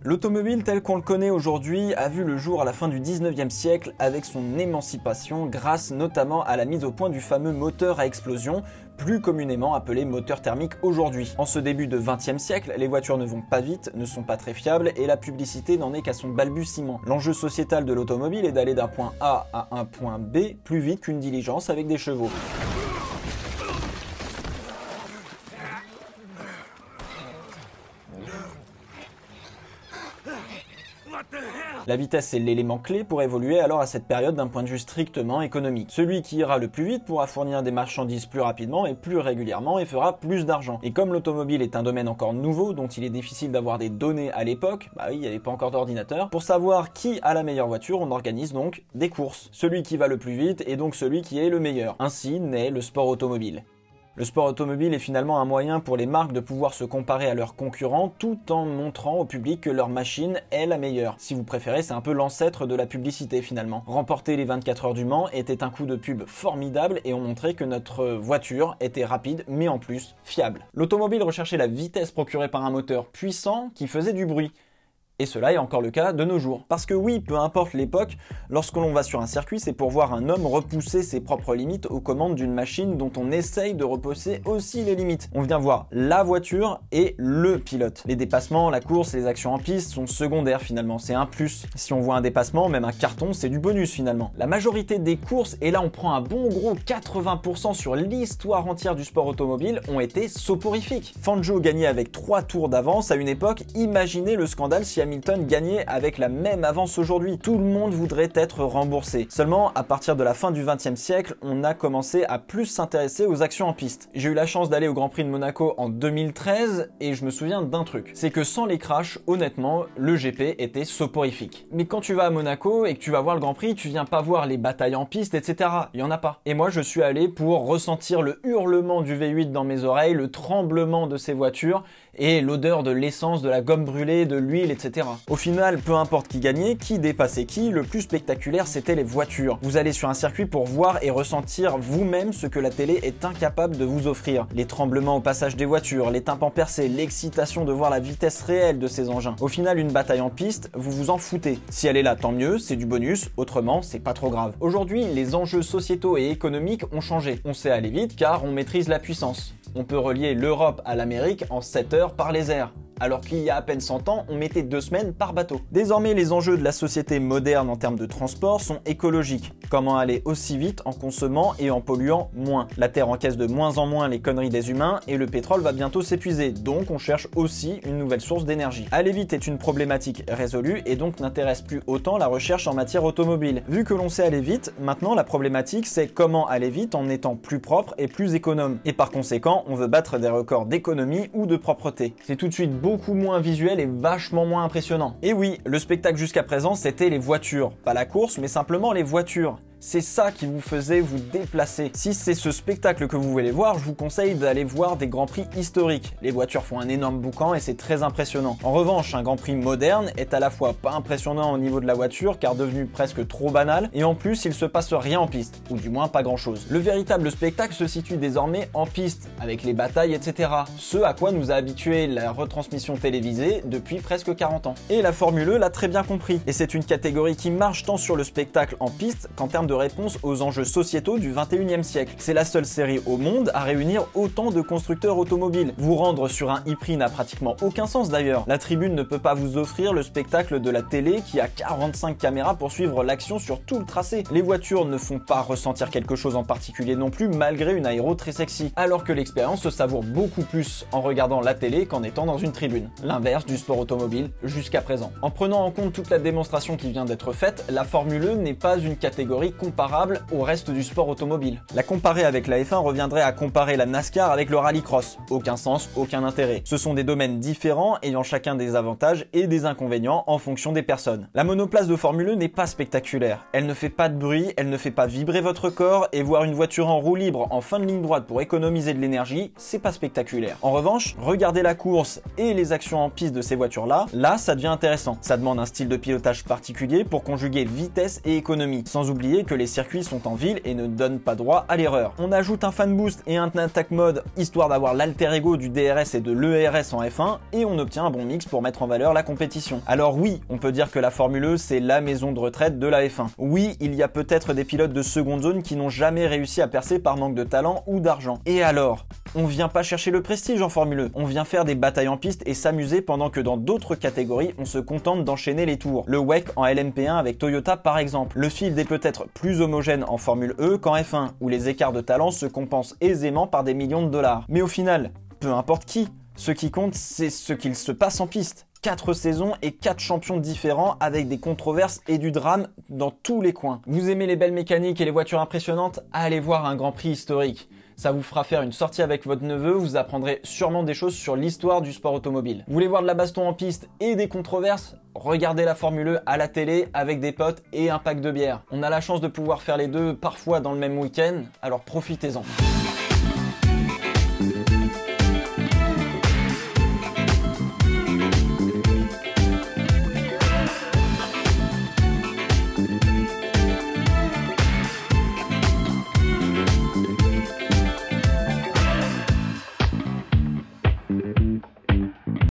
L'automobile tel qu'on le connaît aujourd'hui a vu le jour à la fin du 19e siècle avec son émancipation grâce notamment à la mise au point du fameux moteur à explosion, plus communément appelé moteur thermique aujourd'hui. En ce début de 20e siècle, les voitures ne vont pas vite, ne sont pas très fiables et la publicité n'en est qu'à son balbutiement. L'enjeu sociétal de l'automobile est d'aller d'un point A à un point B plus vite qu'une diligence avec des chevaux. La vitesse est l'élément clé pour évoluer alors à cette période d'un point de vue strictement économique. Celui qui ira le plus vite pourra fournir des marchandises plus rapidement et plus régulièrement et fera plus d'argent. Et comme l'automobile est un domaine encore nouveau dont il est difficile d'avoir des données à l'époque, bah oui, il n'y avait pas encore d'ordinateur, pour savoir qui a la meilleure voiture, on organise donc des courses. Celui qui va le plus vite est donc celui qui est le meilleur. Ainsi naît le sport automobile. Le sport automobile est finalement un moyen pour les marques de pouvoir se comparer à leurs concurrents tout en montrant au public que leur machine est la meilleure. Si vous préférez, c'est un peu l'ancêtre de la publicité finalement. Remporter les 24 heures du Mans était un coup de pub formidable et on montrait que notre voiture était rapide mais en plus fiable. L'automobile recherchait la vitesse procurée par un moteur puissant qui faisait du bruit. Et cela est encore le cas de nos jours. Parce que oui, peu importe l'époque, lorsque l'on va sur un circuit, c'est pour voir un homme repousser ses propres limites aux commandes d'une machine dont on essaye de repousser aussi les limites. On vient voir la voiture et le pilote. Les dépassements, la course, les actions en piste sont secondaires finalement, c'est un plus. Si on voit un dépassement, même un carton, c'est du bonus finalement. La majorité des courses, et là on prend un bon gros 80% sur l'histoire entière du sport automobile, ont été soporifiques. Fangio gagnait avec 3 tours d'avance à une époque, imaginez le scandale si Hamilton gagnait avec la même avance aujourd'hui. Tout le monde voudrait être remboursé. Seulement, à partir de la fin du 20e siècle, on a commencé à plus s'intéresser aux actions en piste. J'ai eu la chance d'aller au Grand Prix de Monaco en 2013 et je me souviens d'un truc. C'est que sans les crashs, honnêtement, le GP était soporifique. Mais quand tu vas à Monaco et que tu vas voir le Grand Prix, tu viens pas voir les batailles en piste, etc. Il y en a pas. Et moi, je suis allé pour ressentir le hurlement du V8 dans mes oreilles, le tremblement de ces voitures et l'odeur de l'essence, de la gomme brûlée, de l'huile, etc. Au final, peu importe qui gagnait, qui dépassait qui, le plus spectaculaire c'était les voitures. Vous allez sur un circuit pour voir et ressentir vous-même ce que la télé est incapable de vous offrir. Les tremblements au passage des voitures, les tympans percés, l'excitation de voir la vitesse réelle de ces engins. Au final, une bataille en piste, vous vous en foutez. Si elle est là, tant mieux, c'est du bonus, autrement, c'est pas trop grave. Aujourd'hui, les enjeux sociétaux et économiques ont changé. On sait aller vite car on maîtrise la puissance. On peut relier l'Europe à l'Amérique en 7 heures par les airs. Alors qu'il y a à peine 100 ans, on mettait 2 semaines par bateau. Désormais, les enjeux de la société moderne en termes de transport sont écologiques. Comment aller aussi vite en consommant et en polluant moins? La Terre encaisse de moins en moins les conneries des humains et le pétrole va bientôt s'épuiser, donc on cherche aussi une nouvelle source d'énergie. Aller vite est une problématique résolue et donc n'intéresse plus autant la recherche en matière automobile. Vu que l'on sait aller vite, maintenant la problématique c'est comment aller vite en étant plus propre et plus économe. Et par conséquent, on veut battre des records d'économie ou de propreté. C'est tout de suite beaucoup moins visuel et vachement moins impressionnant. Et oui, le spectacle jusqu'à présent, c'était les voitures. Pas la course, mais simplement les voitures. C'est ça qui vous faisait vous déplacer. Si c'est ce spectacle que vous voulez voir, je vous conseille d'aller voir des grands prix historiques. Les voitures font un énorme boucan et c'est très impressionnant. En revanche, un grand prix moderne est à la fois pas impressionnant au niveau de la voiture car devenu presque trop banal et en plus il se passe rien en piste, ou du moins pas grand chose. Le véritable spectacle se situe désormais en piste, avec les batailles, etc. Ce à quoi nous a habitué la retransmission télévisée depuis presque 40 ans. Et la Formule E l'a très bien compris. Et c'est une catégorie qui marche tant sur le spectacle en piste qu'en termes de réponse aux enjeux sociétaux du 21e siècle. C'est la seule série au monde à réunir autant de constructeurs automobiles. Vous rendre sur un e-prix n'a pratiquement aucun sens d'ailleurs. La tribune ne peut pas vous offrir le spectacle de la télé qui a 45 caméras pour suivre l'action sur tout le tracé. Les voitures ne font pas ressentir quelque chose en particulier non plus malgré une aéro très sexy, alors que l'expérience se savoure beaucoup plus en regardant la télé qu'en étant dans une tribune. L'inverse du sport automobile jusqu'à présent. En prenant en compte toute la démonstration qui vient d'être faite, la Formule E n'est pas une catégorie comparable au reste du sport automobile. La comparer avec la F1 reviendrait à comparer la NASCAR avec le rallycross. Aucun sens, aucun intérêt. Ce sont des domaines différents ayant chacun des avantages et des inconvénients en fonction des personnes. La monoplace de Formule 1 n'est pas spectaculaire. Elle ne fait pas de bruit, elle ne fait pas vibrer votre corps et voir une voiture en roue libre en fin de ligne droite pour économiser de l'énergie, c'est pas spectaculaire. En revanche, regardez la course et les actions en piste de ces voitures-là, ça devient intéressant. Ça demande un style de pilotage particulier pour conjuguer vitesse et économie. Sans oublier que que les circuits sont en ville et ne donnent pas droit à l'erreur. On ajoute un fan boost et un attack mode histoire d'avoir l'alter ego du DRS et de l'ERS en F1 et on obtient un bon mix pour mettre en valeur la compétition. Alors oui, on peut dire que la Formule E c'est la maison de retraite de la F1. Oui, il y a peut-être des pilotes de seconde zone qui n'ont jamais réussi à percer par manque de talent ou d'argent. Et alors ? On vient pas chercher le prestige en Formule E, on vient faire des batailles en piste et s'amuser pendant que dans d'autres catégories, on se contente d'enchaîner les tours. Le WEC en LMP1 avec Toyota par exemple. Le field est peut-être plus homogène en Formule E qu'en F1, où les écarts de talent se compensent aisément par des millions de dollars. Mais au final, peu importe qui, ce qui compte, c'est ce qu'il se passe en piste. 4 saisons et 4 champions différents avec des controverses et du drame dans tous les coins. Vous aimez les belles mécaniques et les voitures impressionnantes? Allez voir un Grand Prix historique. Ça vous fera faire une sortie avec votre neveu, vous apprendrez sûrement des choses sur l'histoire du sport automobile. Vous voulez voir de la baston en piste et des controverses? Regardez la Formule E à la télé avec des potes et un pack de bière. On a la chance de pouvoir faire les deux parfois dans le même week-end, alors profitez-en.